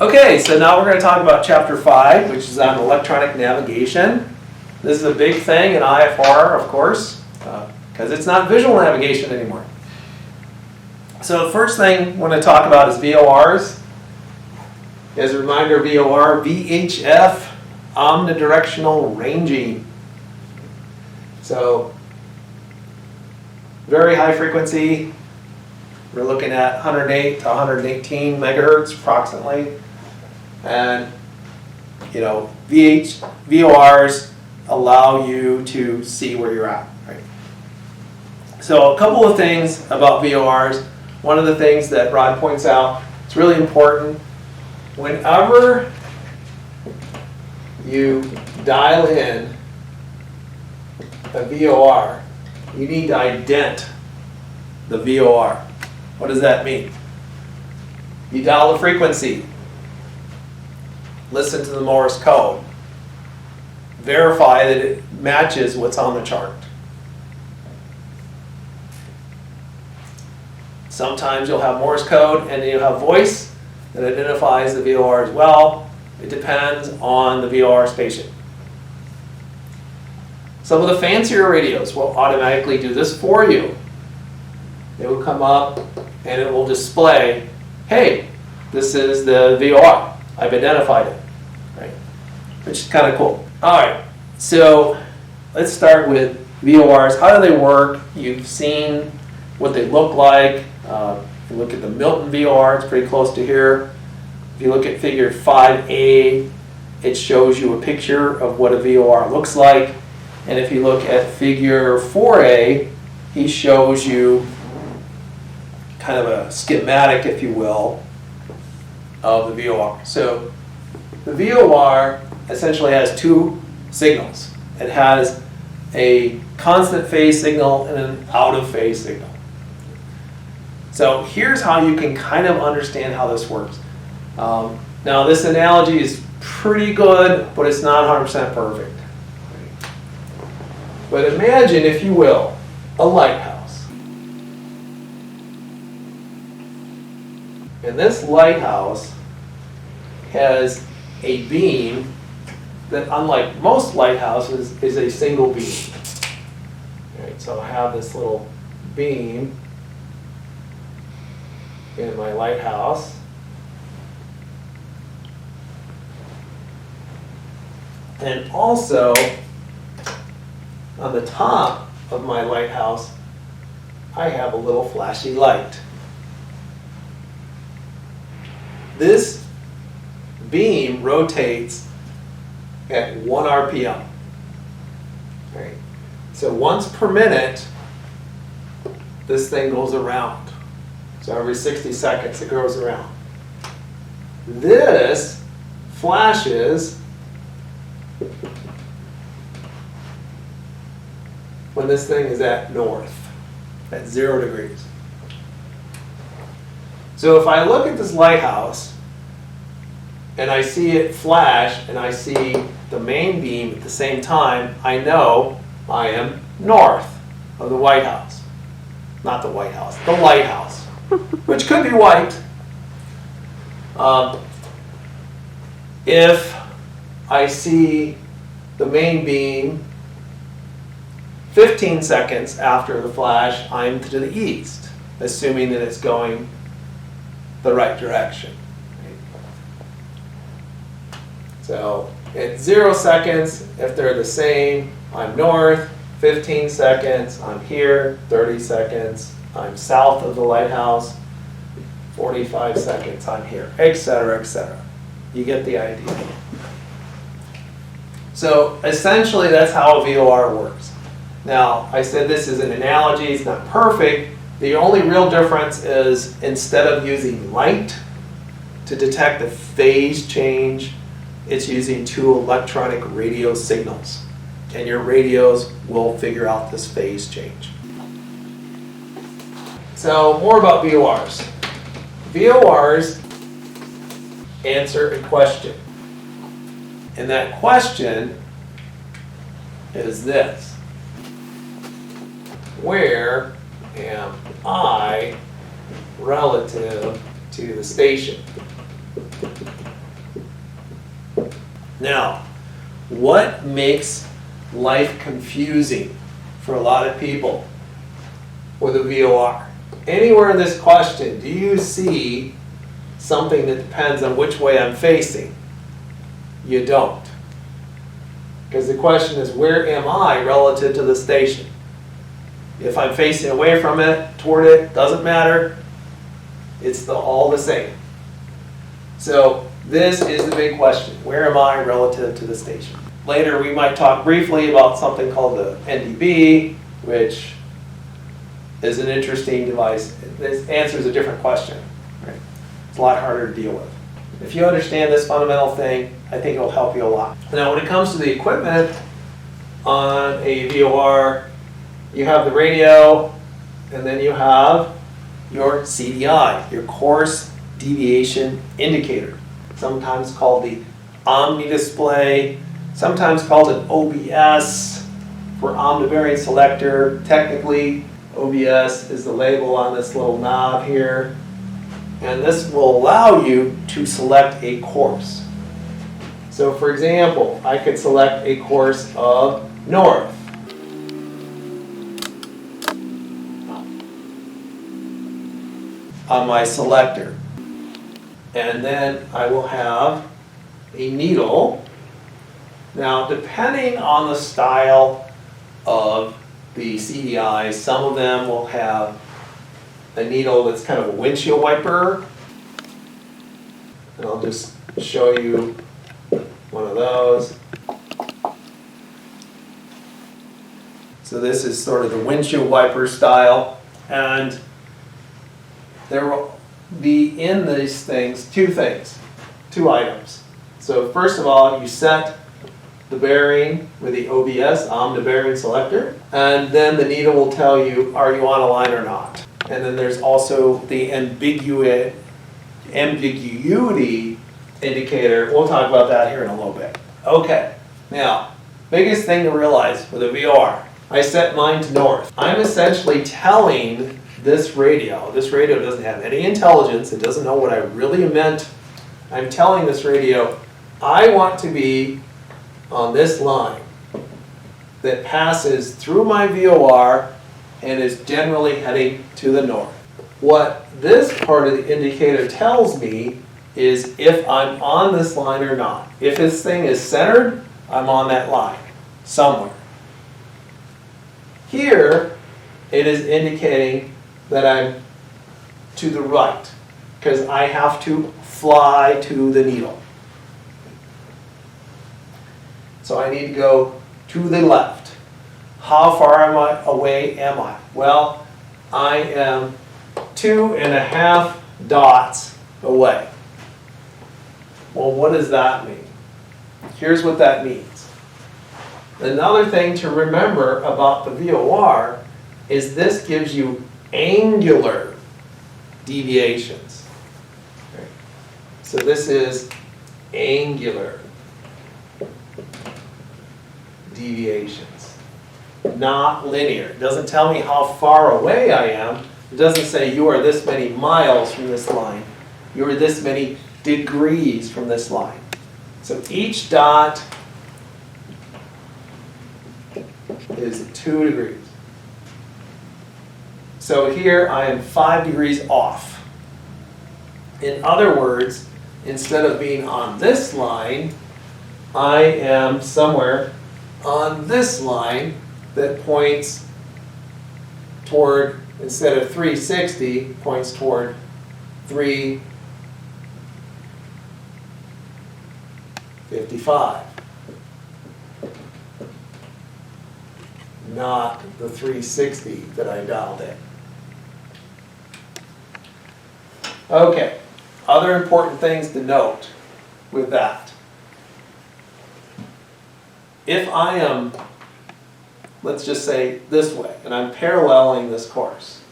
Okay, so now we're going to talk about Chapter 5, which is on electronic navigation. This is a big thing in IFR, of course, because it's not visual navigation anymore. So the first thing I want to talk about is VORs. As a reminder, VOR, VHF, omnidirectional ranging. So very high frequency. We're looking at 108 to 118 megahertz approximately. And you know, VORs allow you to see where you're at, right? So a couple of things about VORs. One of the things that Rod points out, it's really important, whenever you dial in a VOR, you need to ident the VOR. What does that mean? You dial the frequency, listen to the Morse code, verify that it matches what's on the chart. Sometimes you'll have Morse code and you'll have voice that identifies the VOR as well. It depends on the VOR station. Some of the fancier radios will automatically do this for you. It will come up and it will display, hey, this is the VOR. I've identified it, right? Which is kind of cool. All right, so let's start with VORs. How do they work? You've seen what they look like. If you look at the Milton VOR, it's pretty close to here. If you look at figure 5A, it shows you a picture of what a VOR looks like. And if you look at figure 4A, he shows you kind of a schematic, if you will, of the VOR. So the VOR essentially has two signals. It has a constant phase signal and an out of phase signal. So here's how you can kind of understand how this works. Now this analogy is pretty good, but it's not 100% perfect. But imagine, if you will, a lighthouse. And this lighthouse has a beam that, unlike most lighthouses, is a single beam. All right, so I have this little beam in my lighthouse. And also, on the top of my lighthouse, I have a little flashy light. This beam rotates at 1 RPM. Right. So once per minute, this thing goes around. So every 60 seconds it goes around. This flashes when this thing is at north, at 0 degrees. So if I look at this lighthouse and I see it flash and I see the main beam at the same time, I know I am north of the White House. Not the White House, the lighthouse, which could be white. If I see the main beam 15 seconds after the flash, I'm to the east, assuming that it's going the right direction. So at 0 seconds, if they're the same, I'm north. 15 seconds, I'm here. 30 seconds, I'm south of the lighthouse. 45 seconds, I'm here, etc., etc. You get the idea. So essentially, that's how a VOR works. Now, I said this is an analogy, it's not perfect. The only real difference is, instead of using light to detect the phase change, it's using 2 electronic radio signals. And your radios will figure out this phase change. So, more about VORs. VORs answer a question. And that question is this: where am I relative to the station? Now, what makes life confusing for a lot of people with a VOR? Anywhere in this question, do you see something that depends on which way I'm facing? You don't. Because the question is, where am I relative to the station? If I'm facing away from it, toward it, doesn't matter. It's all the same. So this is the big question. Where am I relative to the station? Later we might talk briefly about something called the NDB, which is an interesting device. This answers a different question. Right? It's a lot harder to deal with. If you understand this fundamental thing, I think it'll help you a lot. Now when it comes to the equipment on a VOR, you have the radio, and then you have your CDI, your course deviation indicator, sometimes called the Omni display, sometimes called an OBS for omnivariate selector. Technically, OBS is the label on this little knob here, and this will allow you to select a course. So for example, I could select a course of north. On my selector. And then I will have a needle. Now, depending on the style of the CDI, some of them will have a needle that's kind of a windshield wiper. And I'll just show you one of those. So this is sort of the windshield wiper style. And there will be in these things two items. So first of all, you set the bearing with the OBS, bearing selector, and then the needle will tell you, are you on a line or not? And then there's also the ambiguity indicator. We'll talk about that here in a little bit. Okay, now, biggest thing to realize with a VOR, I set mine to north. I'm essentially telling this radio doesn't have any intelligence, it doesn't know what I really meant. I'm telling this radio, I want to be on this line that passes through my VOR and is generally heading to the north. What this part of the indicator tells me is if I'm on this line or not. If this thing is centered, I'm on that line somewhere. Here, it is indicating that I'm to the right, because I have to fly to the needle. So I need to go to the left. How far away am I? Well, I am 2.5 dots away. Well, what does that mean? Here's what that means. Another thing to remember about the VOR is this gives you angular deviations. Okay. So this is angular deviations, not linear. It doesn't tell me how far away I am. It doesn't say you are this many miles from this line. You are this many degrees from this line. So each dot is 2 degrees. So here I am 5 degrees off. In other words, instead of being on this line, I am somewhere on this line that points toward, instead of 360, points toward 355. Not the 360 that I dialed in. Okay, other important things to note with that. If I am, let's just say this way, and I'm paralleling this course.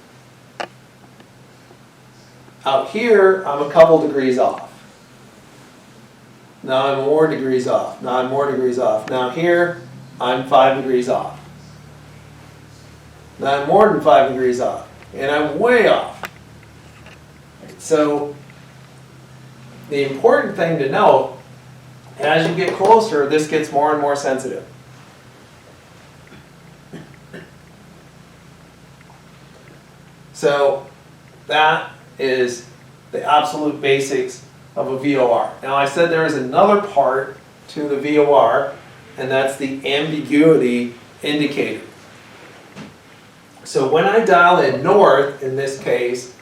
Out here, I'm a couple degrees off. Now I'm more degrees off. Now I'm more degrees off. Now here, I'm 5 degrees off. Now I'm more than 5 degrees off. And I'm way off. So the important thing to note As you get closer, this gets more and more sensitive. So that is the absolute basics of a VOR. Now I said there is another part to the VOR, and that's the ambiguity indicator. So when I dial in north, in this case,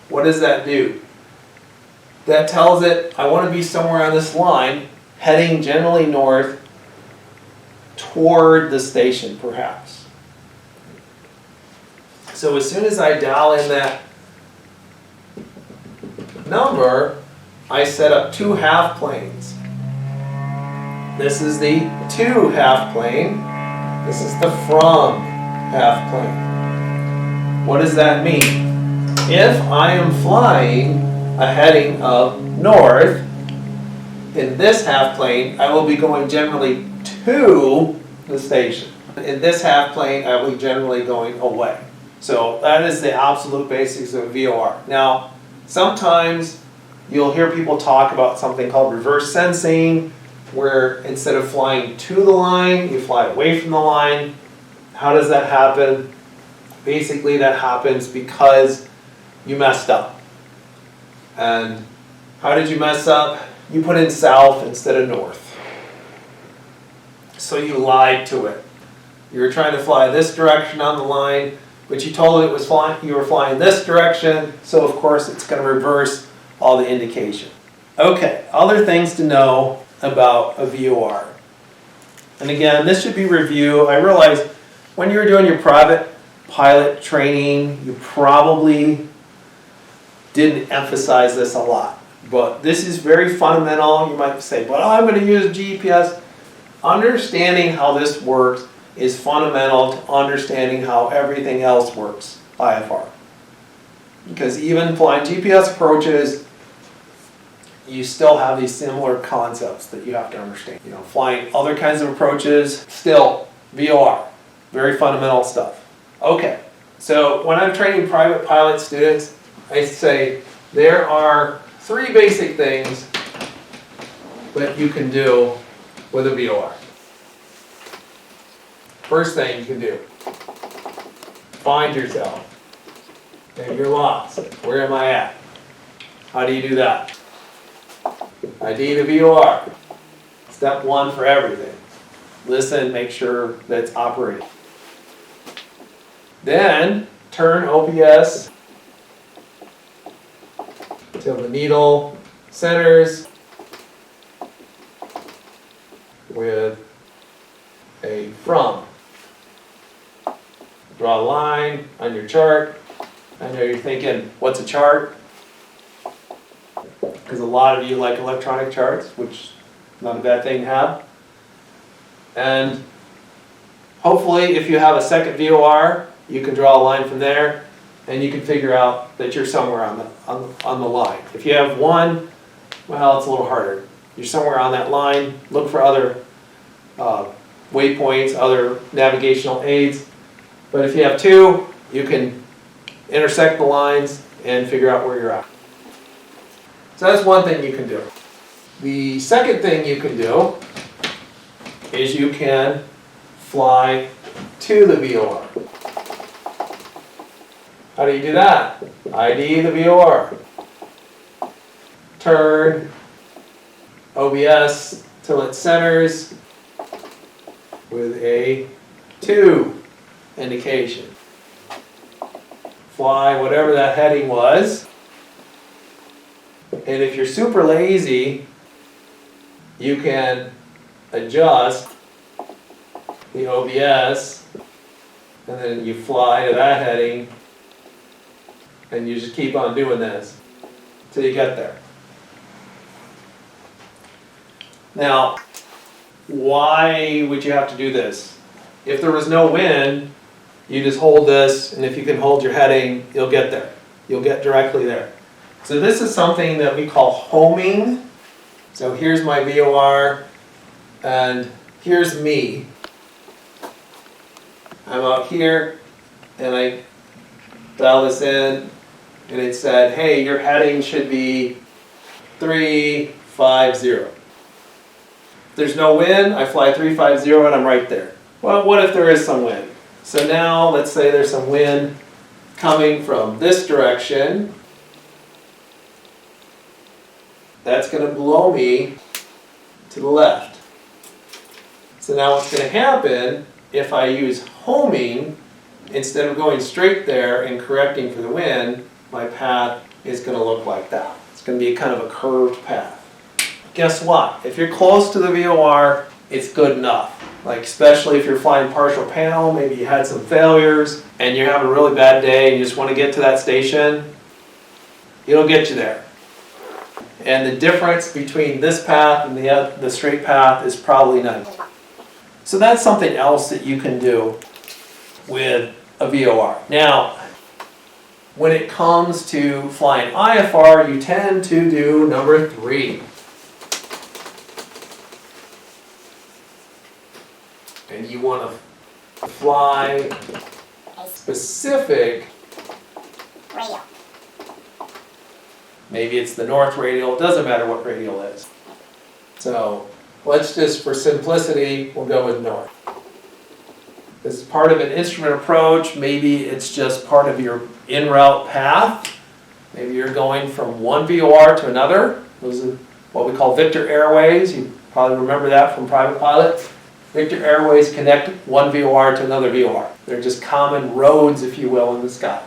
what does that do? That tells it I want to be somewhere on this line, heading generally north toward the station, perhaps. So as soon as I dial in that number, I set up two half planes. This is the to half plane. This is the from half plane. What does that mean? If I am flying a heading of north, in this half plane, I will be going generally to the station. In this half plane, I will be generally going away. So that is the absolute basics of VOR. Now, sometimes you'll hear people talk about something called reverse sensing, where instead of flying to the line, you fly away from the line. How does that happen? Basically, that happens because you messed up. And how did you mess up? You put in south instead of north. So you lied to it. You were trying to fly this direction on the line, but you told it was flying, you were flying this direction, so of course it's going to reverse all the indication. Okay, other things to know about a VOR. And again, this should be review. I realize when you're doing your private pilot training, you probably didn't emphasize this a lot. But this is very fundamental. You might say, but I'm going to use GPS. Understanding how this works is fundamental to understanding how everything else works, IFR. Because even flying GPS approaches, you still have these similar concepts that you have to understand. You know, flying other kinds of approaches, still VOR, very fundamental stuff. Okay, so when I'm training private pilot students, I say there are three basic things that you can do with a VOR. First thing you can do, find yourself. Maybe you're lost. Where am I at? How do you do that? ID the VOR. Step one for everything. Listen, make sure that it's operating. Then turn OPS till the needle centers with a from. Draw a line on your chart. I know you're thinking, what's a chart? Because a lot of you like electronic charts, which is not a bad thing to have. And hopefully if you have a second VOR, you can draw a line from there and you can figure out that you're somewhere on the line. If you have one, well, it's a little harder. You're somewhere on that line. Look for other waypoints, other navigational aids. But if you have two, you can intersect the lines and figure out where you're at. So that's one thing you can do. The second thing you can do is you can fly to the VOR. How do you do that? ID the VOR. Turn OBS till it centers with a 2 indication. Fly whatever that heading was. And if you're super lazy, you can adjust the OBS and then you fly to that heading and you just keep on doing this until you get there. Now, why would you have to do this? If there was no wind, you just hold this, and if you can hold your heading, you'll get there. You'll get directly there. So this is something that we call homing. So here's my VOR, and here's me. I'm out here, and I dial this in, and it said, hey, your heading should be 350. There's no wind, I fly 350 and I'm right there. Well, what if there is some wind? So now let's say there's some wind coming from this direction. That's going to blow me to the left. So now what's going to happen if I use homing, instead of going straight there and correcting for the wind, my path is going to look like that. It's going to be kind of a curved path. Guess what? If you're close to the VOR, it's good enough. Like especially if you're flying partial panel, maybe you had some failures and you're having a really bad day and you just want to get to that station, it'll get you there. And the difference between this path and the straight path is probably none. So that's something else that you can do with a VOR. Now, when it comes to flying IFR, you tend to do number 3. And you want to fly a specific radial. Maybe it's the north radial, it doesn't matter what radial is. So let's just, for simplicity, we'll go with north. This is part of an instrument approach, maybe it's just part of your en route path. Maybe you're going from one VOR to another. Those are what we call Victor Airways. You probably remember that from private pilot. Victor Airways connect one VOR to another VOR. They're just common roads, if you will, in the sky.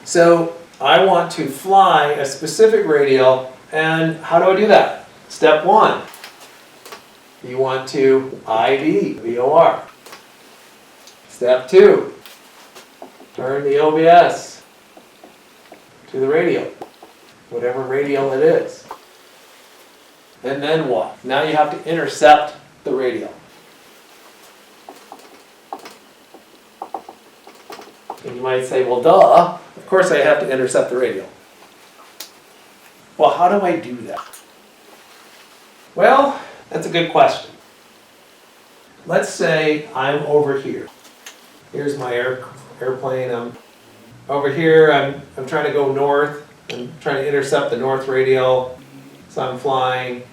So I want to fly a specific radial, and how do I do that? Step 1, you want to ID VOR. Step 2, turn the OBS to the radial, whatever radial it is. And then what? Now you have to intercept the radial. And you might say, well, duh, of course I have to intercept the radial. Well, how do I do that? Well, that's a good question. Let's say I'm over here. Here's my airplane. I'm over here. I'm trying to go north. I'm trying to intercept the north radial. So I'm flying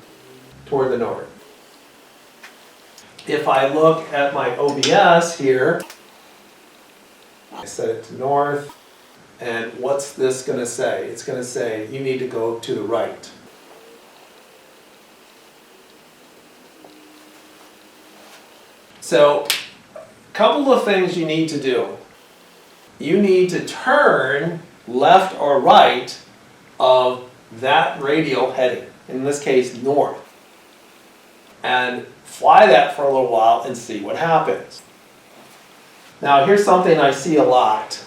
toward the north. If I look at my OBS here, I set it to north, and what's this going to say? It's going to say you need to go to the right. So, a couple of things you need to do. You need to turn left or right of that radial heading, in this case north, and fly that for a little while and see what happens. Now here's something I see a lot.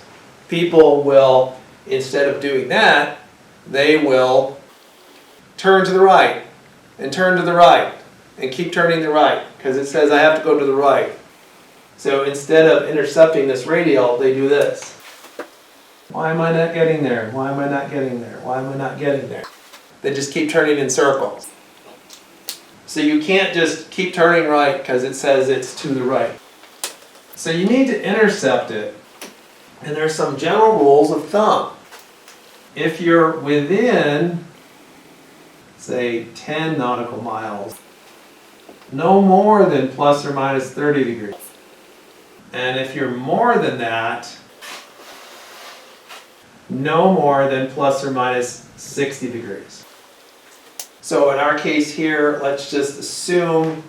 People will, instead of doing that, they will turn to the right and turn to the right and keep turning to the right because it says I have to go to the right. So instead of intercepting this radial, they do this. Why am I not getting there? Why am I not getting there? Why am I not getting there? They just keep turning in circles. So you can't just keep turning right because it says it's to the right. So you need to intercept it. And there's some general rules of thumb. If you're within, say, 10 nautical miles, no more than plus or minus 30 degrees. And if you're more than that, no more than plus or minus 60 degrees. So in our case here, let's just assume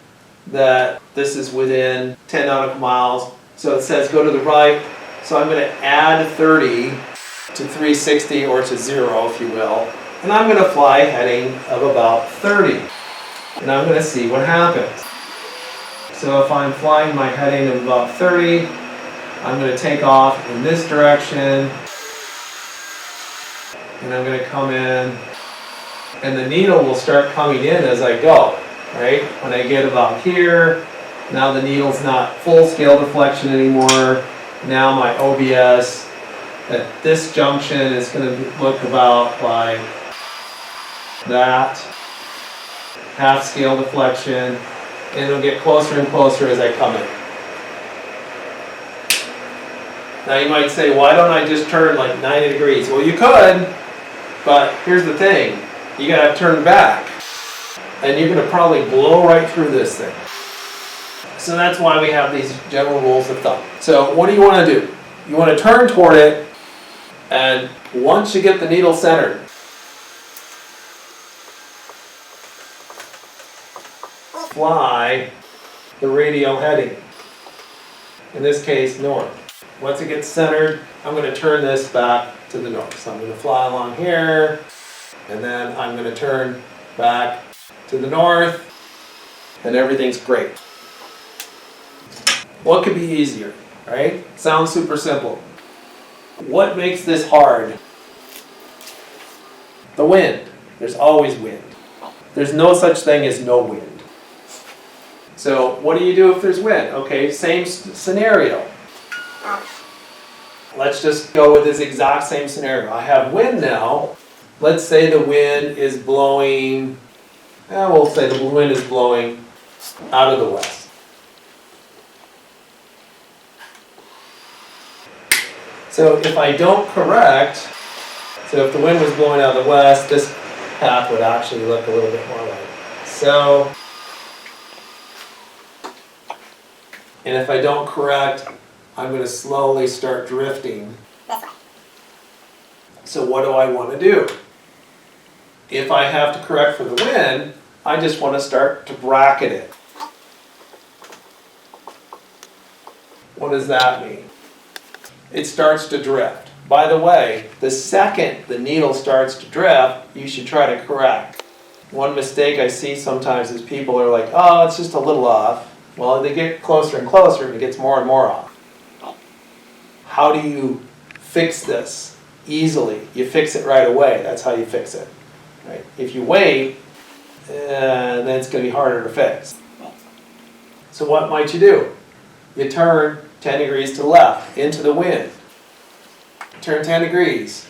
that this is within 10 nautical miles. So it says go to the right. So I'm going to add 30 to 360 or to 0, if you will. And I'm going to fly a heading of about 30. And I'm going to see what happens. So if I'm flying my heading of about 30, I'm going to take off in this direction. And I'm going to come in. And the needle will start coming in as I go. Right? When I get about here, now the needle's not full scale deflection anymore. Now my OBS at this junction is going to look about like that, half scale deflection, and it'll get closer and closer as I come in. Now you might say, why don't I just turn like 90 degrees? Well, you could, but here's the thing. You got to turn back. and you're going to probably blow right through this thing. So that's why we have these general rules of thumb. So what do you want to do? You want to turn toward it, and once you get the needle centered, fly the radial heading. In this case, north. Once it gets centered, I'm going to turn this back to the north. So I'm going to fly along here, and then I'm going to turn back to the north, and everything's great. What could be easier, right? Sounds super simple. What makes this hard? The wind. There's always wind. There's no such thing as no wind. So what do you do if there's wind? Okay, same scenario. Let's just go with this exact same scenario. I have wind now. Let's say the wind is blowing, we'll say the wind is blowing out of the west. So if I don't correct, so if the wind was blowing out of the west, this path would actually look a little bit more like so. And if I don't correct, I'm going to slowly start drifting this way. So what do I want to do? If I have to correct for the wind, I just want to start to bracket it. What does that mean? It starts to drift. By the way, the second the needle starts to drift, you should try to correct. One mistake I see sometimes is people are like, oh, it's just a little off. Well, they get closer and closer and it gets more and more off. How do you fix this easily? You fix it right away. That's how you fix it. Right? If you wait, then it's going to be harder to fix. So what might you do? You turn 10 degrees to the left, into the wind. Turn 10 degrees.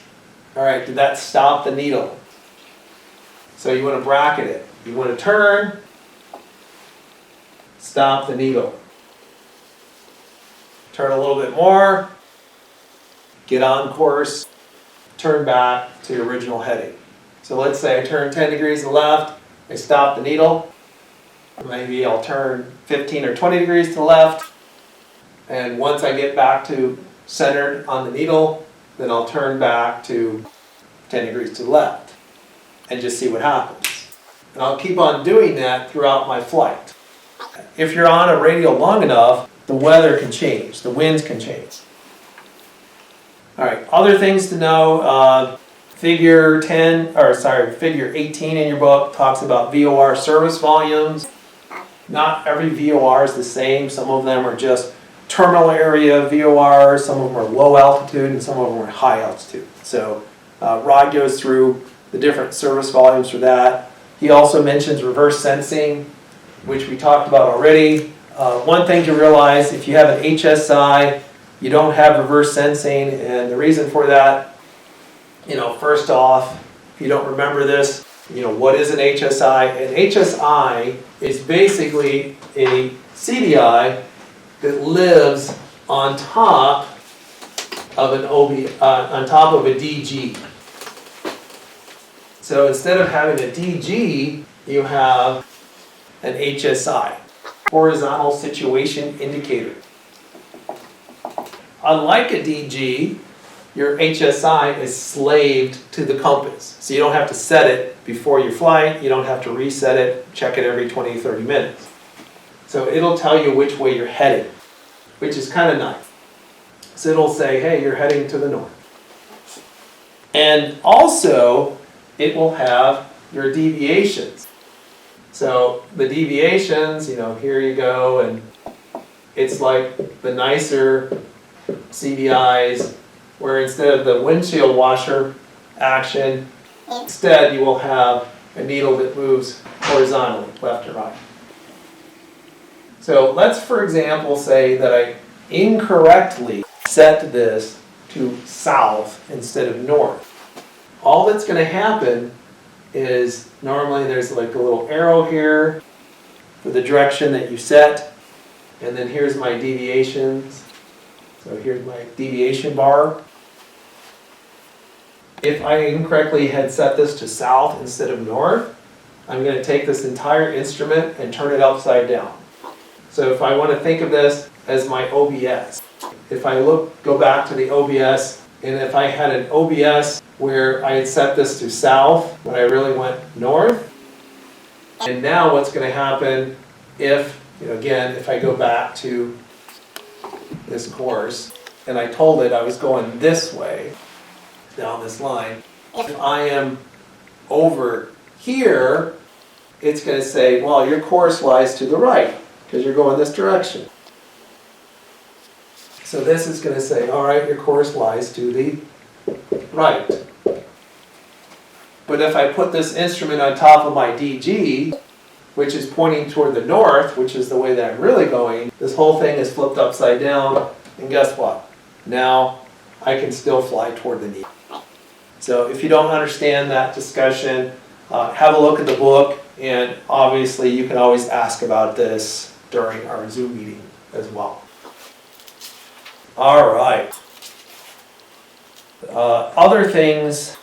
All right, did that stop the needle? So you want to bracket it. You want to turn, stop the needle. Turn a little bit more, get on course, turn back to your original heading. So let's say I turn 10 degrees to the left, I stop the needle. Maybe I'll turn 15 or 20 degrees to the left, and once I get back to centered on the needle, then I'll turn back to 10 degrees to the left and just see what happens. And I'll keep on doing that throughout my flight. If you're on a radial long enough, the weather can change, the winds can change. All right, other things to know, figure 18 in your book talks about VOR service volumes. Not every VOR is the same. Some of them are just terminal area VOR, some of them are low altitude, and some of them are high altitude. So Rod goes through the different service volumes for that. He also mentions reverse sensing, which we talked about already. One thing to realize, if you have an HSI, you don't have reverse sensing, and the reason for that, first off, if you don't remember this, what is an HSI? An HSI is basically a CDI that lives on top of an on top of a DG. So instead of having a DG, you have an HSI, horizontal situation indicator. Unlike a DG, your HSI is slaved to the compass. So you don't have to set it before your flight, you don't have to reset it, check it every 20, 30 minutes. So it'll tell you which way you're heading, which is kind of nice. So it'll say, hey, you're heading to the north. And also, it will have your deviations. So the deviations, here you go, and it's like the nicer CDIs, where instead of the windshield washer action, instead you will have a needle that moves horizontally, left and right. So let's, for example, say that I incorrectly set this to south instead of north. All that's going to happen is normally there's like a little arrow here for the direction that you set, and then here's my deviations. So here's my deviation bar. If I incorrectly had set this to south instead of north, I'm going to take this entire instrument and turn it upside down. So if I want to think of this as my OBS, if I go back to the OBS, and if I had an OBS where I had set this to south, but I really went north, and now what's going to happen if, again, if I go back to this course, and I told it I was going this way, down this line, if I am over here, it's going to say, well, your course lies to the right, because you're going this direction. So this is going to say, all right, your course lies to the right. But if I put this instrument on top of my DG, which is pointing toward the north, which is the way that I'm really going, this whole thing is flipped upside down, and guess what? Now I can still fly toward the needle. So if you don't understand that discussion, have a look at the book, and obviously you can always ask about this during our Zoom meeting as well. All right. Other things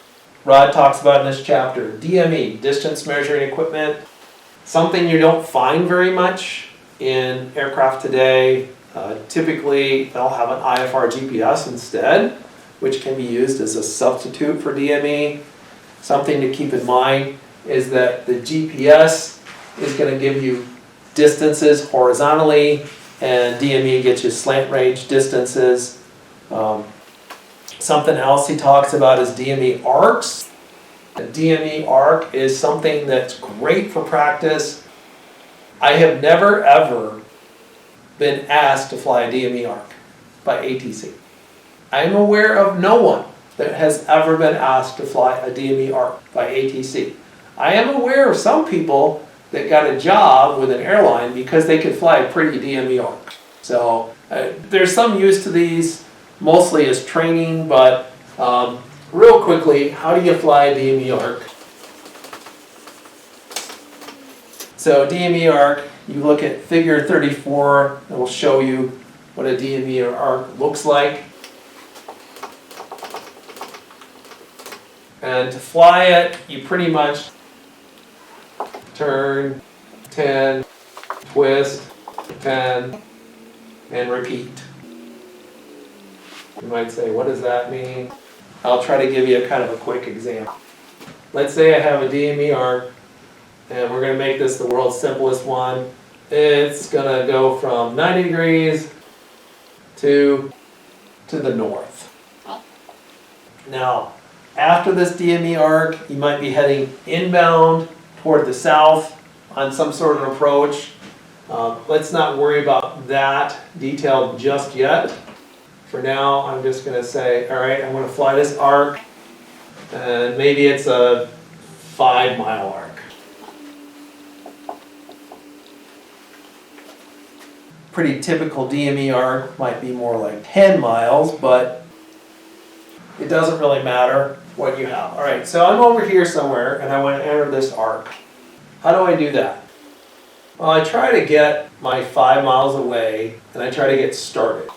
Rod talks about in this chapter: DME, distance measuring equipment, something you don't find very much in aircraft today. Typically, they'll have an IFR GPS instead, which can be used as a substitute for DME. Something to keep in mind is that the GPS is going to give you distances horizontally, and DME gets you slant range distances. Something else he talks about is DME arcs. A DME arc is something that's great for practice. I have never ever been asked to fly a DME arc by ATC. I'm aware of no one that has ever been asked to fly a DME arc by ATC. I am aware of some people that got a job with an airline because they could fly a pretty DME arc. So there's some use to these, mostly as training, but real quickly, how do you fly a DME arc? So DME arc, you look at figure 34, it will show you what a DME arc looks like. And to fly it, you pretty much turn, 10, twist, 10, and repeat. You might say, what does that mean? I'll try to give you a kind of a quick example. Let's say I have a DME arc, and we're going to make this the world's simplest one. It's going to go from 90 degrees to the north. Now, after this DME arc, you might be heading inbound toward the south on some sort of approach. Let's not worry about that detail just yet. For now, I'm just going to say, all right, I'm going to fly this arc, and maybe it's a 5-mile arc. Pretty typical DME arc might be more like 10 miles, but it doesn't really matter what you have. All right, so I'm over here somewhere, and I want to enter this arc. How do I do that? Well, I try to get my 5 miles away, and I try to get started.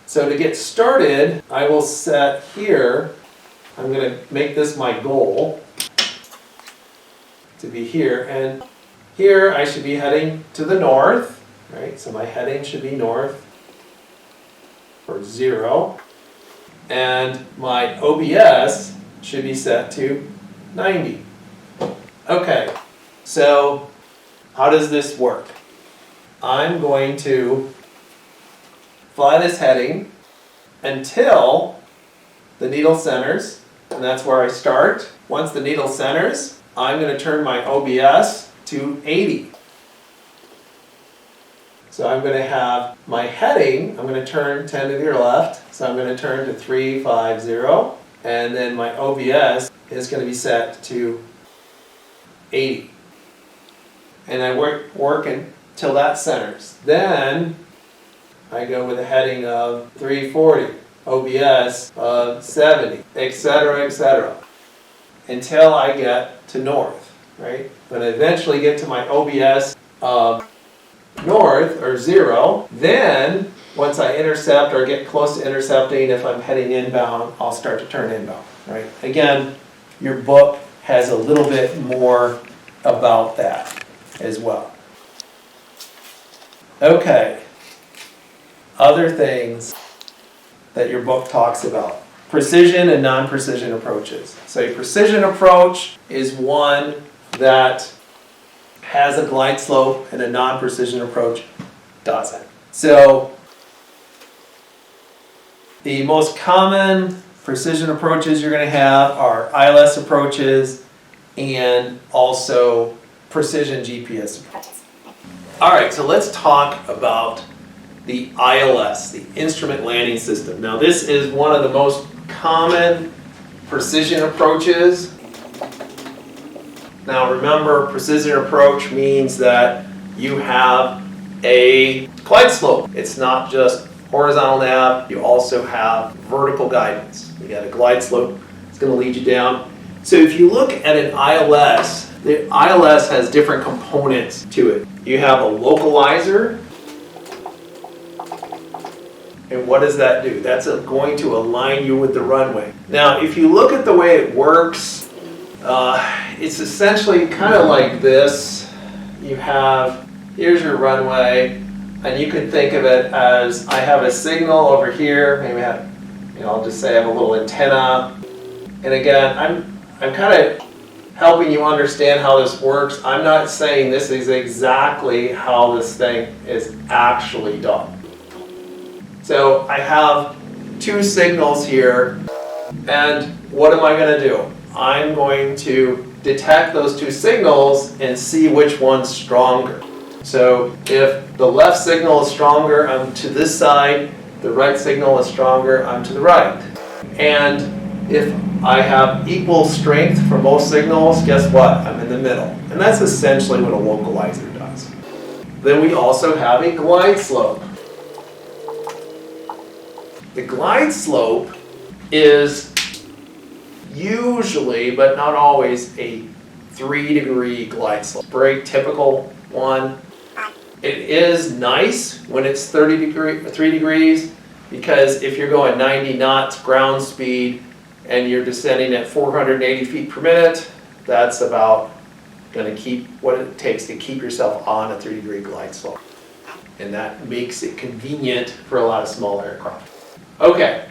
So to get started, I will set here, I'm going to make this my goal to be here, and here I should be heading to the north, right? So my heading should be north for 0, and my OBS should be set to 90. Okay, so how does this work? I'm going to fly this heading until the needle centers, and that's where I start. Once the needle centers, I'm going to turn my OBS to 80. So I'm going to have my heading, I'm going to turn 10 to your left, so I'm going to turn to 350, and then my OBS is going to be set to 80. And I work until that centers. Then I go with a heading of 340, OBS of 70, etc., until I get to north, right? When I eventually get to my OBS of north, or 0, then once I intercept or get close to intercepting, if I'm heading inbound, I'll start to turn inbound, right? Again, your book has a little bit more about that as well. Okay, other things that your book talks about. Precision and non-precision approaches. So a precision approach is one that has a glide slope and a non-precision approach doesn't. So the most common precision approaches you're going to have are ILS approaches and also precision GPS approaches. All right, so let's talk about the ILS, the Instrument Landing System. Now this is one of the most common precision approaches. Now remember, precision approach means that you have a glide slope. It's not just horizontal nav, you also have vertical guidance. You got a glide slope, it's going to lead you down. So if you look at an ILS, the ILS has different components to it. You have a localizer. And what does that do? That's going to align you with the runway. Now, if you look at the way it works, it's essentially kind of like this. You have, here's your runway, and you can think of it as, I have a signal over here, maybe I have, I'll just say I have a little antenna. And again, I'm kind of helping you understand how this works. I'm not saying this is exactly how this thing is actually done. So I have two signals here, and what am I going to do? I'm going to detect those two signals and see which one's stronger. So if the left signal is stronger, I'm to this side. The right signal is stronger, I'm to the right. And if I have equal strength for both signals, guess what? I'm in the middle. And that's essentially what a localizer does. Then we also have a glide slope. The glide slope is usually, but not always, a 3-degree glide slope. Very typical one. It is nice when it's 3 degrees, because if you're going 90 knots ground speed and you're descending at 480 feet per minute, that's about going to keep what it takes to keep yourself on a 3-degree glide slope. And that makes it convenient for a lot of small aircraft. Okay,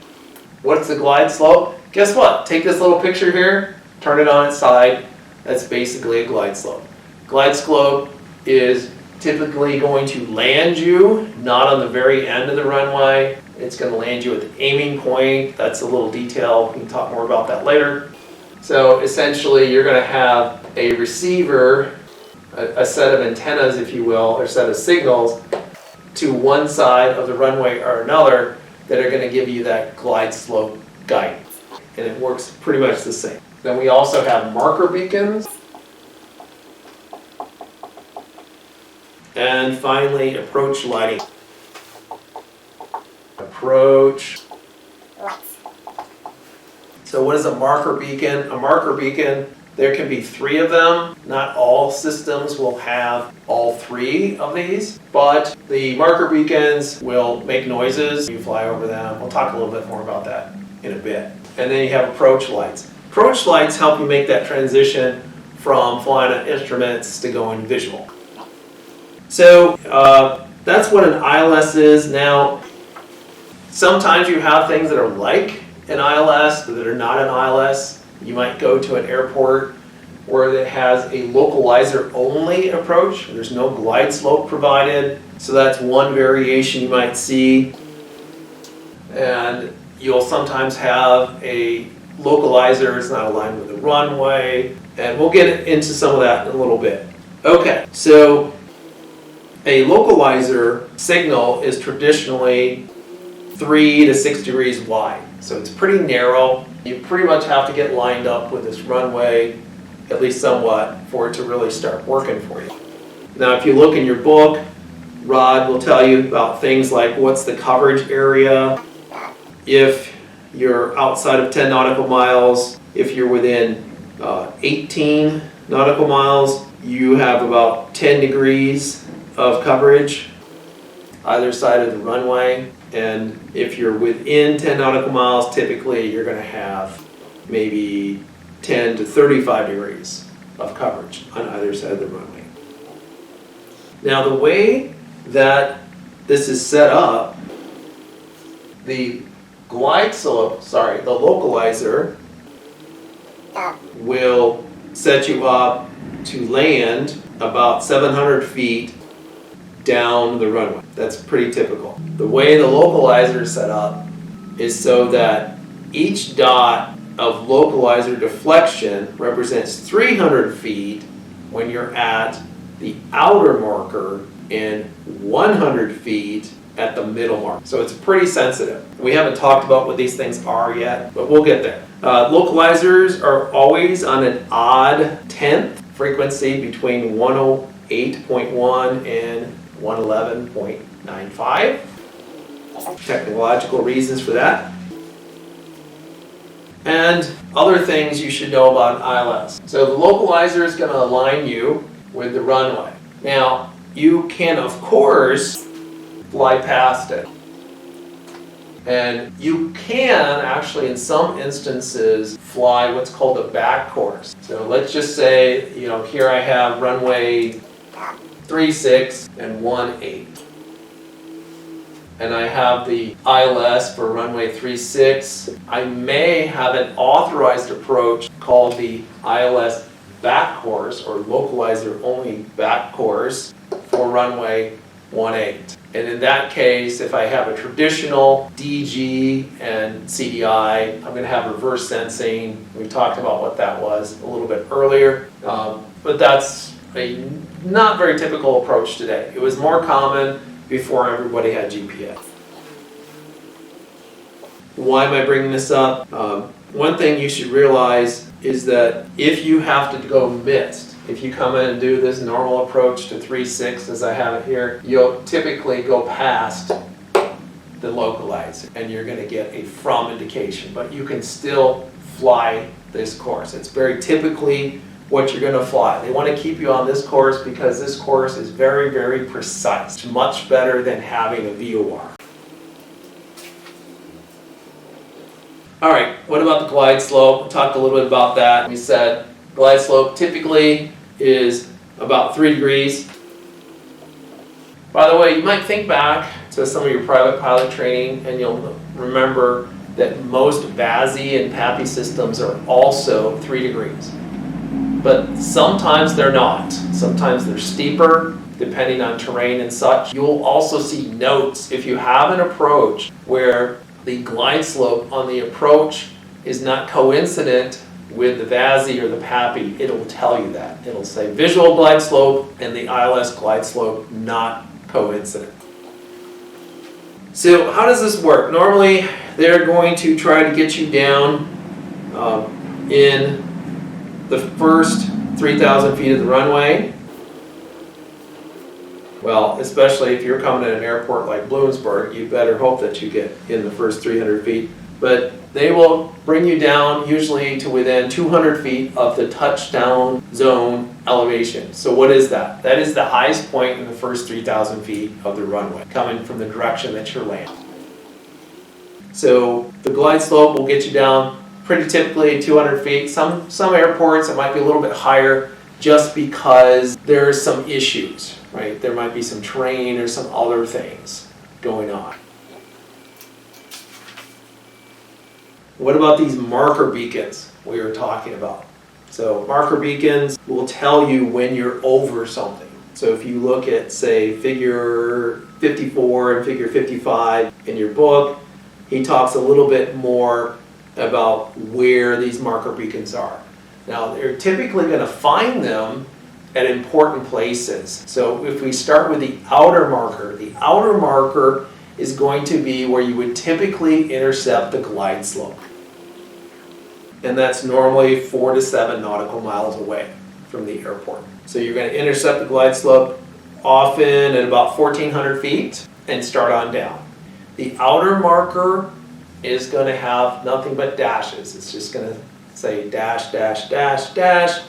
what's the glide slope? Guess what? Take this little picture here, turn it on its side. That's basically a glide slope. Glide slope is typically going to land you not on the very end of the runway. It's going to land you at the aiming point. That's a little detail. We can talk more about that later. So essentially you're going to have a receiver, a set of antennas, if you will, or set of signals to one side of the runway or another that are going to give you that glide slope guidance. And it works pretty much the same. Then we also have marker beacons. And finally, approach lighting. Approach lights. So what is a marker beacon? A marker beacon, there can be 3 of them. Not all systems will have all 3 of these, but the marker beacons will make noises. You fly over them. We'll talk a little bit more about that in a bit. And then you have approach lights. Approach lights help you make that transition from flying on instruments to going visual. So that's what an ILS is. Now, sometimes you have things that are like an ILS but that are not an ILS. You might go to an airport where it has a localizer only approach. There's no glide slope provided. So that's one variation you might see. And you'll sometimes have a localizer that's not aligned with the runway. And we'll get into some of that in a little bit. Okay, so a localizer signal is traditionally 3 to 6 degrees wide. So it's pretty narrow. You pretty much have to get lined up with this runway, at least somewhat, for it to really start working for you. Now, if you look in your book, Rod will tell you about things like what's the coverage area, if you're outside of 10 nautical miles, if you're within 18 nautical miles, you have about 10 degrees of coverage either side of the runway. And if you're within 10 nautical miles, typically you're going to have maybe 10 to 35 degrees of coverage on either side of the runway. Now the way that this is set up, the localizer will set you up to land about 700 feet down the runway. That's pretty typical. The way the localizer is set up is so that each dot of localizer deflection represents 300 feet when you're at the outer marker and 100 feet at the middle mark. So it's pretty sensitive. We haven't talked about what these things are yet, but we'll get there. Localizers are always on an odd 10th frequency between 108.1 and 111.95. Technological reasons for that. And other things you should know about ILS. So the localizer is going to align you with the runway. Now, you can, of course, fly past it. And you can actually, in some instances, fly what's called a back course. So let's just say, here I have runway 36 and 18. And I have the ILS for runway 36. I may have an authorized approach called the ILS back course or localizer only back course for runway 18. And in that case, if I have a traditional DG and CDI, I'm going to have reverse sensing. We talked about what that was a little bit earlier, but that's a not very typical approach today. It was more common before everybody had GPS. Why am I bringing this up? One thing you should realize is that if you have to go missed, if you come in and do this normal approach to 3.6 as I have it here, you'll typically go past the localizer and you're going to get a from indication, but you can still fly this course. It's very typically what you're going to fly. They want to keep you on this course because this course is very, very precise. It's much better than having a VOR. All right, what about the glide slope? We talked a little bit about that. We said glide slope typically is about 3 degrees. By the way, you might think back to some of your private pilot training and you'll remember that most VASI and PAPI systems are also 3 degrees. But sometimes they're not. Sometimes they're steeper, depending on terrain and such. You'll also see notes if you have an approach where the glide slope on the approach is not coincident with the VASI or the PAPI. It'll tell you that. It'll say visual glide slope and the ILS glide slope not coincident. So how does this work? Normally they're going to try to get you down in the first 3,000 feet of the runway. Well, especially if you're coming at an airport like Bloomsburg, you better hope that you get in the first 300 feet. But they will bring you down usually to within 200 feet of the touchdown zone elevation. So what is that? That is the highest point in the first 3,000 feet of the runway, coming from the direction that you're landing. So the glide slope will get you down pretty typically 200 feet. Some airports it might be a little bit higher just because there are some issues, right? There might be some terrain or some other things going on. What about these marker beacons we were talking about? So marker beacons will tell you when you're over something. So if you look at, say, figure 54 and figure 55 in your book, he talks a little bit more about where these marker beacons are. Now, they're typically going to find them at important places. So if we start with the outer marker is going to be where you would typically intercept the glide slope. And that's normally 4 to 7 nautical miles away from the airport. So you're going to intercept the glide slope often at about 1,400 feet and start on down. The outer marker is going to have nothing but dashes. It's just going to say dash, dash, dash, dash.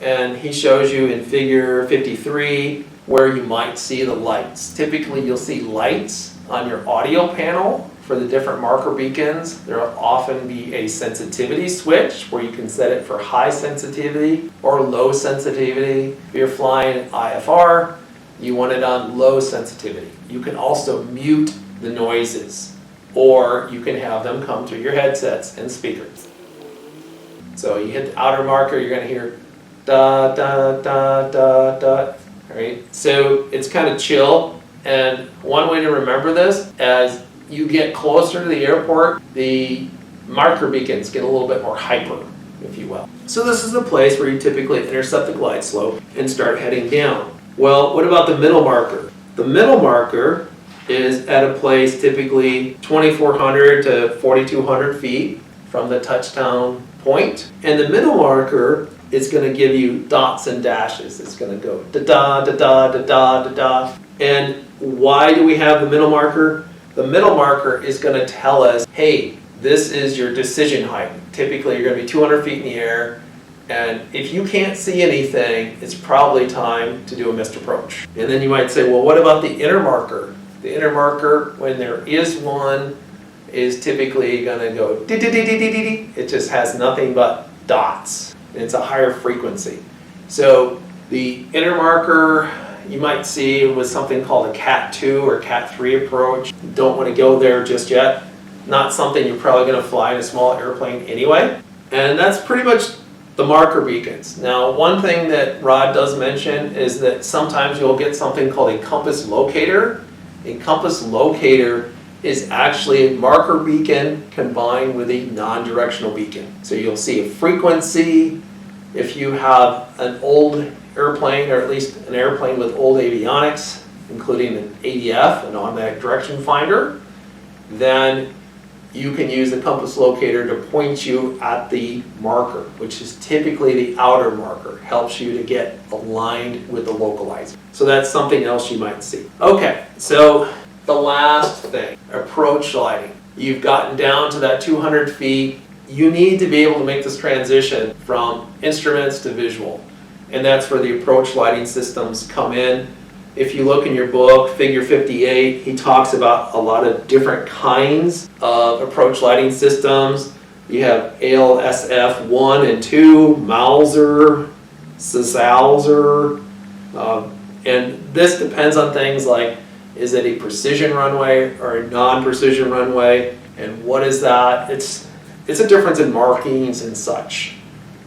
And he shows you in figure 53 where you might see the lights. Typically you'll see lights on your audio panel for the different marker beacons, there will often be a sensitivity switch where you can set it for high sensitivity or low sensitivity. If you're flying IFR, you want it on low sensitivity. You can also mute the noises, or you can have them come through your headsets and speakers. So you hit the outer marker, you're going to hear da da da da da. Right? So it's kind of chill, and one way to remember this, as you get closer to the airport, the marker beacons get a little bit more hyper, if you will. So this is the place where you typically intercept the glide slope and start heading down. Well, what about the middle marker? The middle marker is at a place typically 2,400 to 4,200 feet from the touchdown point. And the middle marker is going to give you dots and dashes. It's going to go da-da, da-da, da-da, da-da. And why do we have the middle marker? The middle marker is going to tell us, hey, this is your decision height. Typically, you're going to be 200 feet in the air, and if you can't see anything, it's probably time to do a missed approach. And then you might say, well, what about the inner marker? The inner marker, when there is one, is typically going to go di-di-di-di-di-di. It just has nothing but dots. It's a higher frequency. So the inner marker you might see with something called a Cat 2 or Cat 3 approach. Don't want to go there just yet. Not something you're probably going to fly in a small airplane anyway. And that's pretty much the marker beacons. Now, one thing that Rod does mention is that sometimes you'll get something called a compass locator. A compass locator is actually a marker beacon combined with a non-directional beacon. So you'll see a frequency. If you have an old airplane, or at least an airplane with old avionics, including an ADF, an automatic direction finder, then you can use the compass locator to point you at the marker, which is typically the outer marker. Helps you to get aligned with the localizer. So that's something else you might see. Okay, so the last thing, approach lighting. You've gotten down to that 200 feet. You need to be able to make this transition from instruments to visual. And that's where the approach lighting systems come in. If you look in your book, Figure 58, he talks about a lot of different kinds of approach lighting systems. You have ALSF 1 and 2, Mauser, Salzer, and this depends on things like, is it a precision runway or a non-precision runway? And what is that? It's a difference in markings and such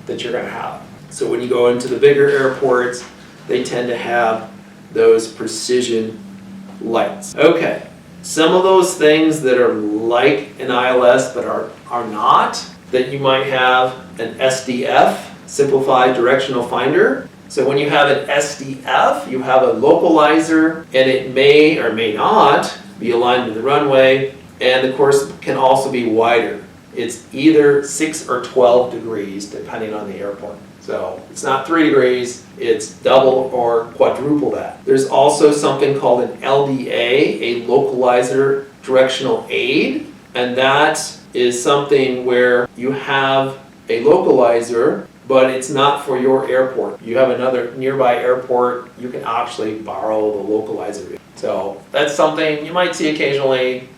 that you're going to have. So when you go into the bigger airports, they tend to have those precision lights. Okay, some of those things that are like an ILS but are not, that you might have an SDF, Simplified Directional Finder. So when you have an SDF, you have a localizer, and it may or may not be aligned with the runway, and the course can also be wider. It's either 6 or 12 degrees depending on the airport. So it's not 3 degrees, it's double or quadruple that. There's also something called an LDA, a localizer directional aid, and that is something where you have a localizer, but it's not for your airport. You have another nearby airport, you can actually borrow the localizer. So that's something you might see occasionally.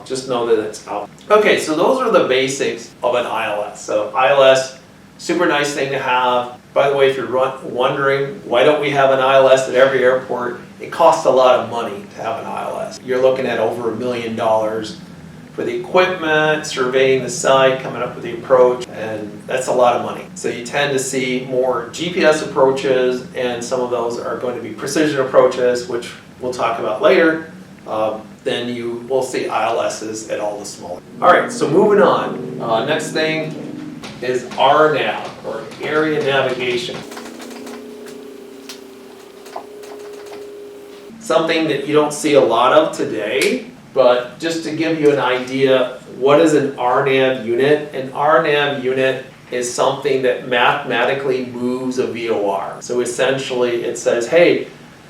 Just know that it's out. Okay, so those are the basics of an ILS. So ILS, super nice thing to have. By the way, if you're wondering why don't we have an ILS at every airport, it costs a lot of money to have an ILS. You're looking at over $1 million for the equipment, surveying the site, coming up with the approach, and that's a lot of money. So you tend to see more GPS approaches, and some of those are going to be precision approaches, which we'll talk about later. Then you will see ILSs at all the smaller. All right, so moving on. Next thing is RNAV, or Area Navigation. Something that you don't see a lot of today, but just to give you an idea, what is an RNAV unit? An RNAV unit is something that mathematically moves a VOR. So essentially it says, hey,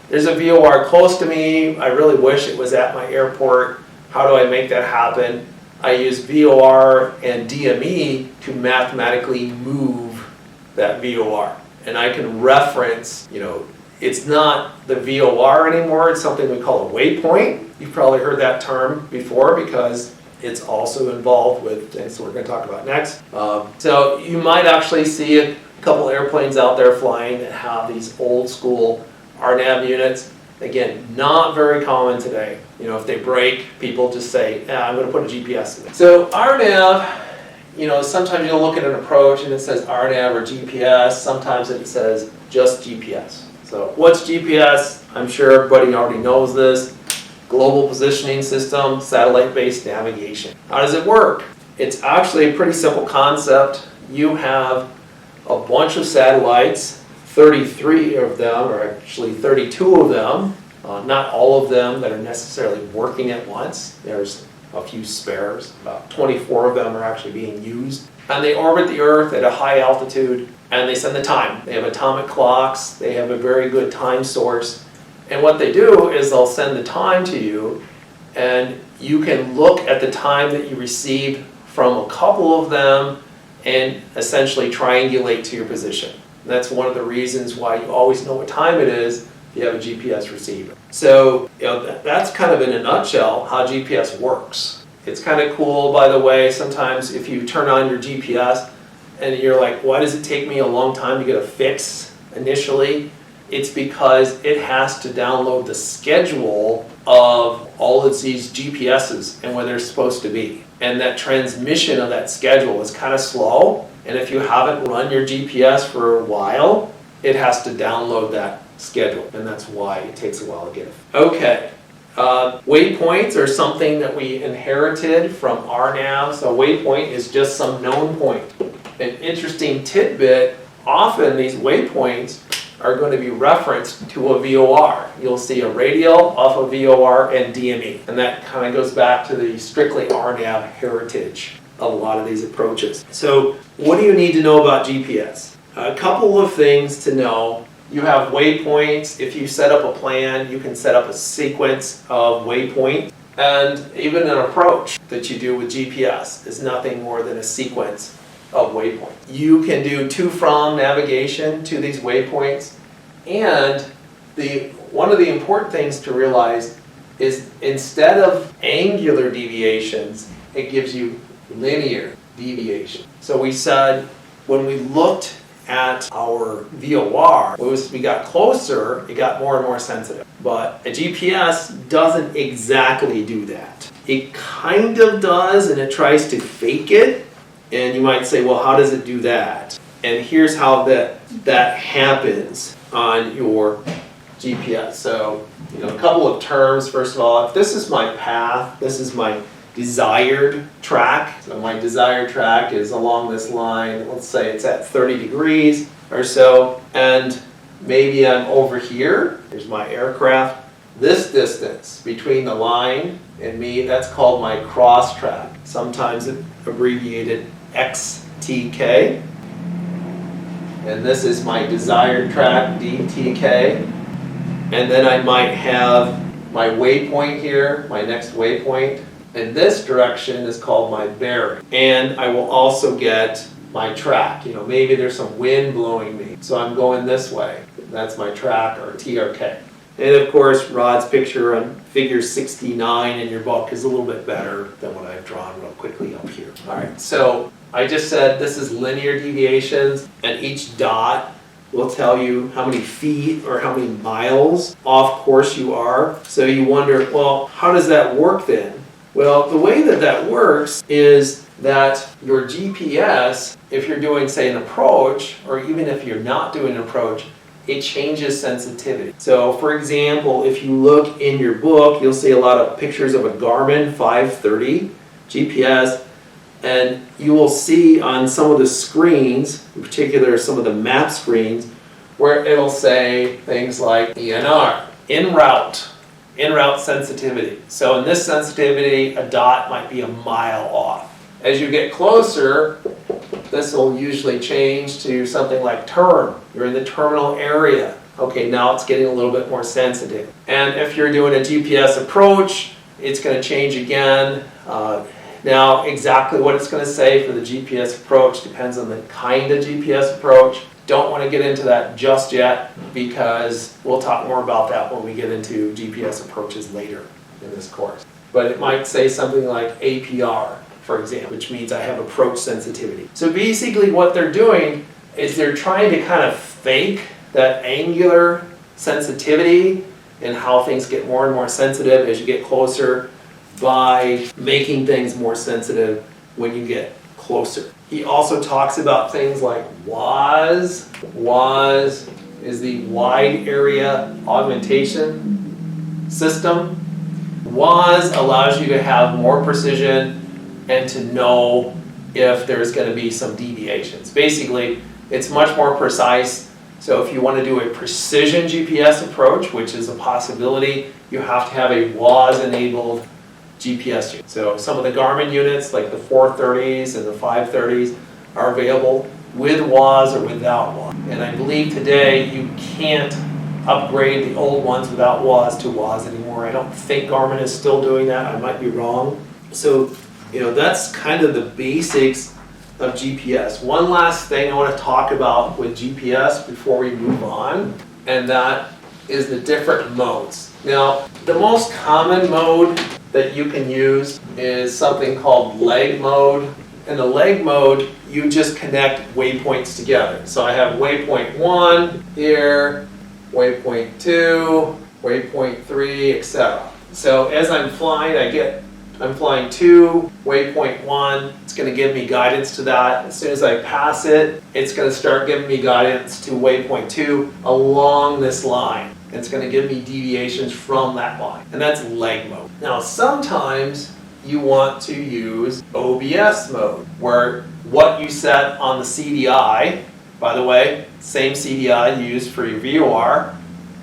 there's a VOR close to me. I really wish it was at my airport. How do I make that happen? I use VOR and DME to mathematically move that VOR. And I can reference, It's not the VOR anymore, it's something we call a waypoint. You've probably heard that term before because it's also involved with things we're going to talk about next. So you might actually see a couple airplanes out there flying that have these old school RNAV units. Again, not very common today. You know, if they break, people just say, I'm going to put a GPS in it. So RNAV, you know, sometimes you'll look at an approach and it says RNAV or GPS. Sometimes it says just GPS. So what's GPS? I'm sure everybody already knows this. Global Positioning System, satellite-based navigation. How does it work? It's actually a pretty simple concept. You have a bunch of satellites, 33 of them, or actually 32 of them, not all of them that are necessarily working at once. There's a few spares. About 24 of them are actually being used. And they orbit the Earth at a high altitude, and they send the time. They have atomic clocks. They have a very good time source. And what they do is they'll send the time to you, and you can look at the time that you received from a couple of them and essentially triangulate to your position. And that's one of the reasons why you always know what time it is if you have a GPS receiver. So, you know, that's kind of in a nutshell how GPS works. It's kind of cool, by the way, sometimes if you turn on your GPS and you're like, why does it take me a long time to get a fix initially? It's because it has to download the schedule of all of these GPSs and where they're supposed to be. And that transmission of that schedule is kind of slow. And if you haven't run your GPS for a while, it has to download that schedule. And that's why it takes a while to get it. Okay. Waypoints are something that we inherited from RNAV. So waypoint is just some known point. An interesting tidbit, often these waypoints are going to be referenced to a VOR. You'll see a radial off of VOR and DME. And that kind of goes back to the strictly RNAV heritage of a lot of these approaches. So what do you need to know about GPS? A couple of things to know. You have waypoints. If you set up a plan, you can set up a sequence of waypoints. And even an approach that you do with GPS is nothing more than a sequence of waypoints. You can do to-from navigation to these waypoints, and one of the important things to realize is instead of angular deviations, it gives you linear deviation. So we said when we looked at our VOR, as we got closer, it got more and more sensitive. But a GPS doesn't exactly do that. It kind of does, and it tries to fake it. And you might say, well, how does it do that? And here's how that happens on your GPS. So, you know, a couple of terms. First of all, if this is my path, this is my desired track. So my desired track is along this line. Let's say it's at 30 degrees or so. And maybe I'm over here. Here's my aircraft. This distance between the line and me, that's called my cross track. Sometimes it's abbreviated XTK. And this is my desired track, DTK. And then I might have my waypoint here, my next waypoint. And this direction is called my bearing. And I will also get my track. You know, maybe there's some wind blowing me, so I'm going this way. That's my track, or TRK. And of course, Rod's picture on figure 69 in your book is a little bit better than what I've drawn real quickly up here. All right, so I just said this is linear deviations, and each dot will tell you how many feet or how many miles off course you are. So you wonder, well, how does that work then? Well, the way that works is that your GPS, if you're doing, say, an approach, or even if you're not doing an approach, it changes sensitivity. So, for example, if you look in your book, you'll see a lot of pictures of a Garmin 530 GPS, and you will see on some of the screens, in particular some of the map screens, where it'll say things like ENR, en route sensitivity. So in this sensitivity, a dot might be a mile off. As you get closer, this will usually change to something like term. You're in the terminal area. Okay, now it's getting a little bit more sensitive. And if you're doing a GPS approach, it's going to change again. Now, exactly what it's going to say for the GPS approach depends on the kind of GPS approach. don't want to get into that just yet because we'll talk more about that when we get into GPS approaches later in this course. But it might say something like APR, for example, which means I have approach sensitivity. So basically what they're doing is they're trying to kind of fake that angular sensitivity and how things get more and more sensitive as you get closer by making things more sensitive when you get closer. He also talks about things like WAS. WAS is the Wide Area Augmentation System. WAS allows you to have more precision and to know if there's going to be some deviations. Basically, it's much more precise. So if you want to do a precision GPS approach, which is a possibility, you have to have a WAS-enabled GPS unit. So some of the Garmin units, like the 430s and the 530s, are available with WAS or without WAS. And I believe today you can't upgrade the old ones without WAS to WAS anymore. I don't think Garmin is still doing that. I might be wrong. So, that's kind of the basics of GPS. One last thing I want to talk about with GPS before we move on, and that is the different modes. Now, the most common mode that you can use is something called leg mode. In the leg mode, you just connect waypoints together. So I have waypoint 1 here, waypoint 2, waypoint 3, etc. So as I'm flying, I'm flying 2, waypoint 1, it's going to give me guidance to that. As soon as I pass it, it's going to start giving me guidance to waypoint 2 along this line. It's going to give me deviations from that line, and that's leg mode. Now sometimes you want to use OBS mode, where what you set on the CDI, by the way, same CDI used for your VOR,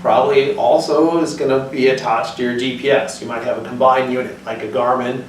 probably also is going to be attached to your GPS. You might have a combined unit, like a Garmin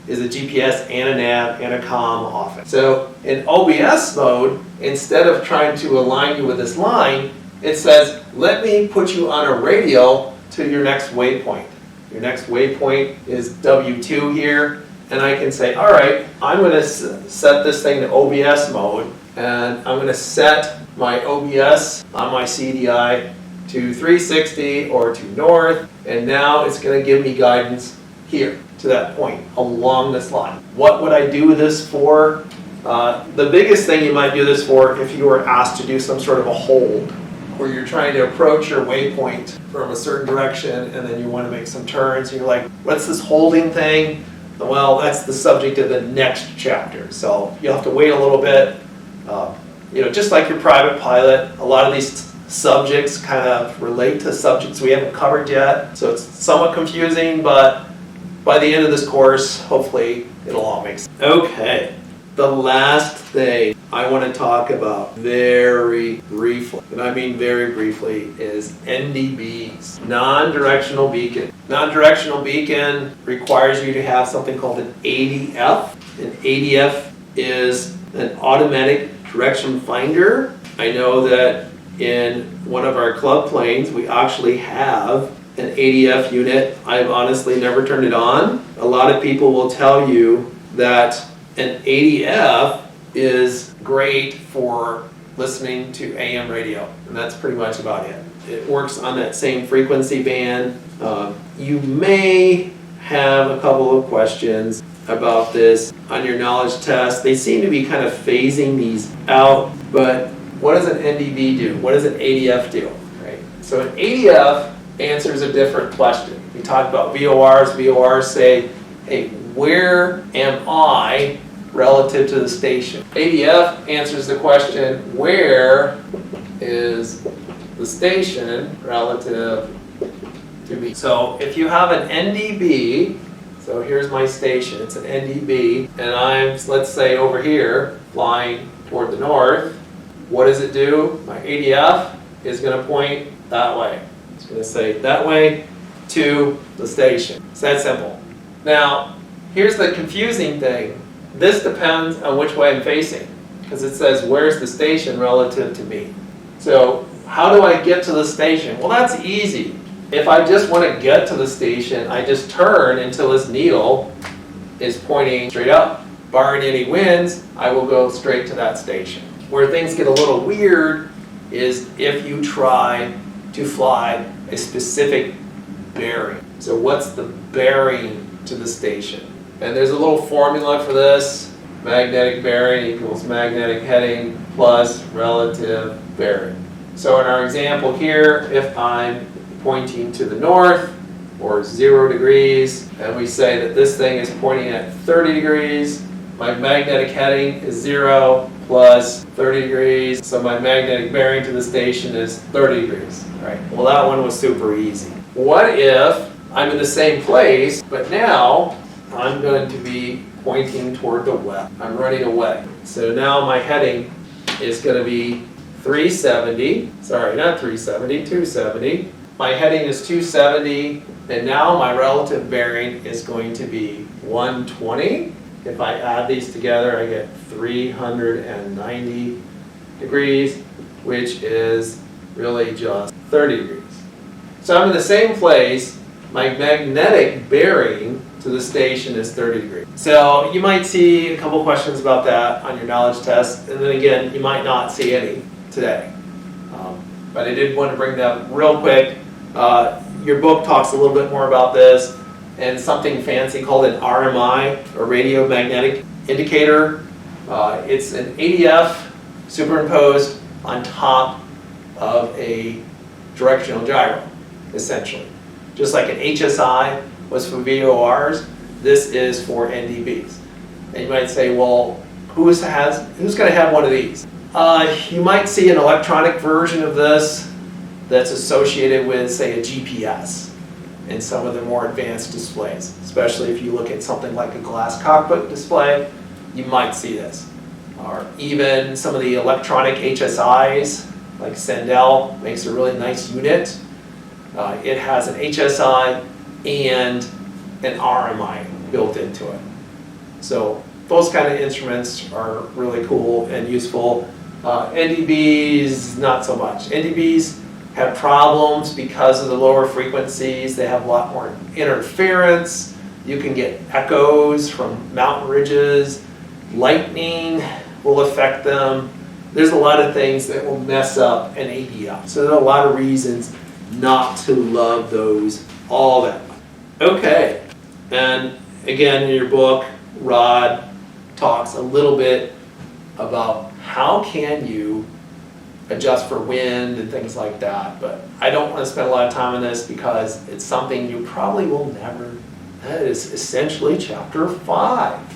is a GPS and a nav and a comm often. So in OBS mode, instead of trying to align you with this line, it says, let me put you on a radial to your next waypoint. Your next waypoint is W2 here, and I can say, all right, I'm going to set this thing to OBS mode, and I'm going to set my OBS on my CDI to 360 or to north, and now it's going to give me guidance here to that point along this line. What would I do this for? The biggest thing you might do this for if you were asked to do some sort of a hold, where you're trying to approach your waypoint from a certain direction and then you want to make some turns and you're like, what's this holding thing? Well, that's the subject of the next chapter. So you'll have to wait a little bit. Just like your private pilot, a lot of these subjects kind of relate to subjects we haven't covered yet. So it's somewhat confusing, but by the end of this course, hopefully it'll all make sense. Okay, the last thing I want to talk about very briefly, and I mean very briefly, is NDBs, non-directional beacon. Non-directional beacon requires you to have something called an ADF. An ADF is an automatic direction finder. I know that in one of our club planes, we actually have an ADF unit. I've honestly never turned it on. A lot of people will tell you that an ADF is great for listening to AM radio, and that's pretty much about it. It works on that same frequency band. You may have a couple of questions about this on your knowledge test. They seem to be kind of phasing these out, but what does an NDB do? What does an ADF do? Right? So an ADF answers a different question. We talked about VORs. VORs say, hey, where am I relative to the station? ADF answers the question, where is the station relative to me? So if you have an NDB, so here's my station, it's an NDB, and I'm, let's say over here, flying toward the north, what does it do? My ADF is going to point that way. It's going to say that way to the station. It's that simple. Now, here's the confusing thing. This depends on which way I'm facing, because it says, where's the station relative to me? So how do I get to the station? Well, that's easy. If I just want to get to the station, I just turn until this needle is pointing straight up. Barring any winds, I will go straight to that station. Where things get a little weird is if you try to fly a specific bearing. So what's the bearing to the station? And there's a little formula for this. Magnetic bearing equals magnetic heading plus relative bearing. So in our example here, if I'm pointing to the north, or 0 degrees, and we say that this thing is pointing at 30 degrees, my magnetic heading is 0 plus 30 degrees, so my magnetic bearing to the station is 30 degrees. Right? Well, that one was super easy. What if I'm in the same place, but now I'm going to be pointing toward the west. I'm running away. So now my heading is going to be 370. Sorry, not 370, 270. My heading is 270, and now my relative bearing is going to be 120. If I add these together, I get 390 degrees, which is really just 30 degrees. So I'm in the same place. My magnetic bearing to the station is 30 degrees. So you might see a couple questions about that on your knowledge test, and then again, you might not see any today. But I did want to bring that up real quick. Your book talks a little bit more about this, and something fancy called an RMI, or radio magnetic indicator. It's an ADF superimposed on top of a directional gyro, essentially. Just like an HSI was for VORs, this is for NDBs. And you might say, well, who's going to have one of these? You might see an electronic version of this that's associated with, say, a GPS in some of the more advanced displays. Especially if you look at something like a glass cockpit display, you might see this. Or even some of the electronic HSIs, like Sendel makes a really nice unit. It has an HSI and an RMI built into it. So those kind of instruments are really cool and useful. NDBs, not so much. NDBs have problems because of the lower frequencies. They have a lot more interference. You can get echoes from mountain ridges. Lightning will affect them. There's a lot of things that will mess up an ADF. So there are a lot of reasons not to love those all that much. Okay, and again in your book, Rod talks a little bit about how can you adjust for wind and things like that, but I don't want to spend a lot of time on this because it's something you probably will never. That is essentially chapter 5.